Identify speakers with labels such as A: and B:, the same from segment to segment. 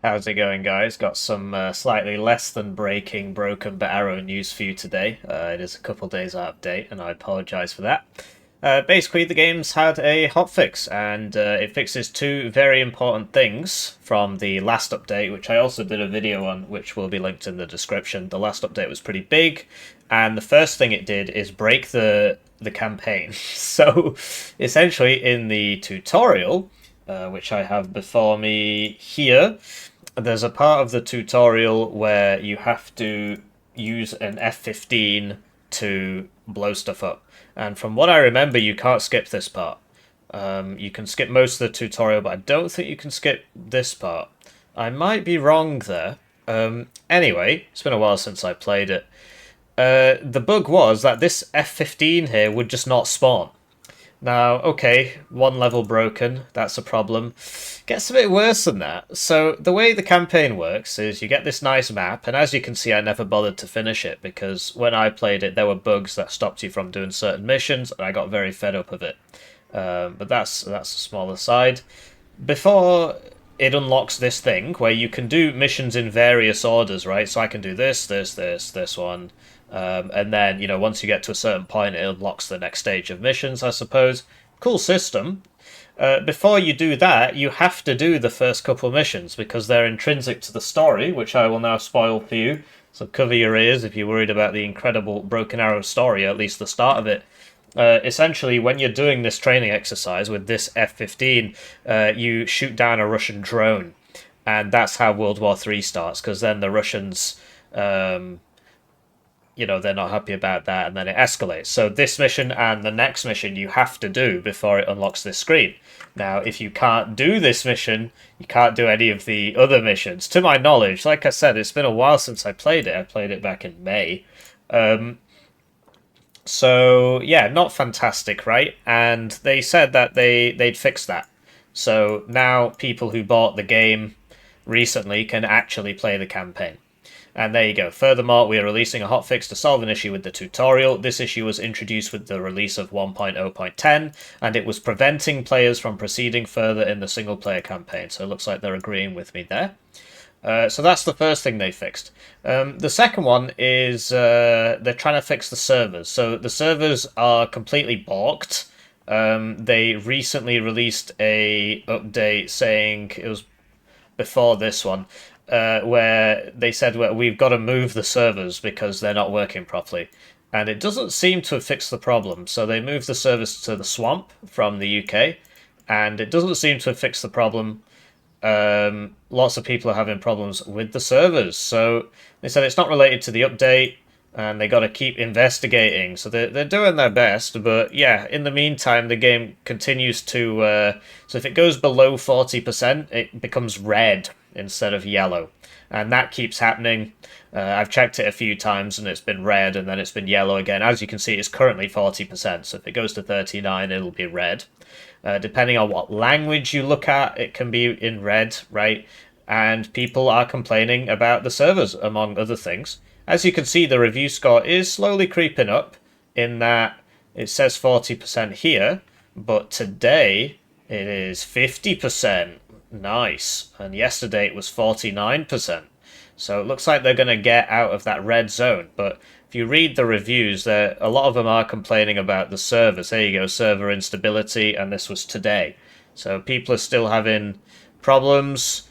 A: How's it going, guys? Got some slightly less than broken but arrow news for you today. It is a couple days out of date, and I apologise for that. Basically, the game's had a hotfix, and it fixes two very important things from the last update, which I also did a video on, which will be linked in the description. The last update was pretty big, and the first thing it did is break the campaign. So, essentially, in the tutorial, which I have before me here, there's a part of the tutorial where you have to use an F15 to blow stuff up. And from what I remember, you can't skip this part. You can skip most of the tutorial, but I don't think you can skip this part. I might be wrong there. Anyway, it's been a while since I played it. The bug was that this F15 here would just not spawn. Now, okay, one level broken, that's a problem. Gets a bit worse than that. So, the way the campaign works is you get this nice map, and as you can see, I never bothered to finish it because when I played it, there were bugs that stopped you from doing certain missions, and I got very fed up of it. But that's a smaller side. Before it unlocks this thing where you can do missions in various orders, right? So I can do this one. And then, once you get to a certain point, it unlocks the next stage of missions, I suppose. Cool system. Before you do that, you have to do the first couple of missions because they're intrinsic to the story, which I will now spoil for you. So cover your ears if you're worried about the incredible Broken Arrow story, at least the start of it. Essentially, when you're doing this training exercise with this F-15, you shoot down a Russian drone. And that's how World War III starts, because then the Russians... they're not happy about that, and then it escalates. So this mission and the next mission you have to do before it unlocks this screen. Now, if you can't do this mission, you can't do any of the other missions. To my knowledge, like I said, it's been a while since I played it. I played it back in May. So, yeah, not fantastic, right? And they said that they'd fix that. So now people who bought the game recently can actually play the campaign. And there you go. Furthermore, we are releasing a hotfix to solve an issue with the tutorial. This issue was introduced with the release of 1.0.10, and it was preventing players from proceeding further in the single-player campaign. So it looks like they're agreeing with me there. So that's the first thing they fixed. The second one is they're trying to fix the servers. So the servers are completely balked. They recently released a update saying it was before this one, where they said, well, we've got to move the servers because they're not working properly. And it doesn't seem to have fixed the problem. So they moved the servers to the swamp from the UK, and it doesn't seem to have fixed the problem. Lots of people are having problems with the servers. So they said it's not related to the update, and they got to keep investigating. So they're doing their best, but yeah, in the meantime, the game continues to... so if it goes below 40%, it becomes red instead of yellow. And that keeps happening. I've checked it a few times, and it's been red, and then it's been yellow again. As you can see, it's currently 40%, so if it goes to 39, it'll be red. Depending on what language you look at, it can be in red, right? And people are complaining about the servers, among other things. As you can see, the review score is slowly creeping up in that it says 40% here, but today it is 50%. Nice. And yesterday it was 49%. So it looks like they're going to get out of that red zone. But if you read the reviews, a lot of them are complaining about the servers. There you go, server instability, and this was today. So people are still having problems.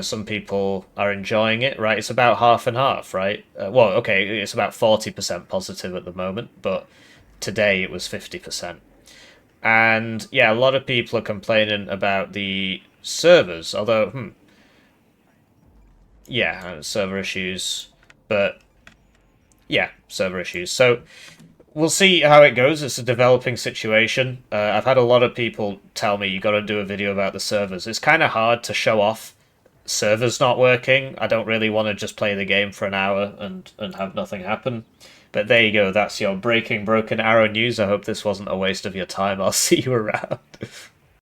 A: Some people are enjoying it, right? It's about half and half, right? Well, okay, it's about 40% positive at the moment, but today it was 50%. And yeah, a lot of people are complaining about the servers, although, yeah, server issues, but yeah, server issues. So we'll see how it goes. It's a developing situation. I've had a lot of people tell me you got to do a video about the servers. It's kind of hard to show off servers not working. I don't really want to just play the game for an hour and have nothing happen. But there you go, that's your breaking Broken Arrow news. I hope this wasn't a waste of your time. I'll see you around.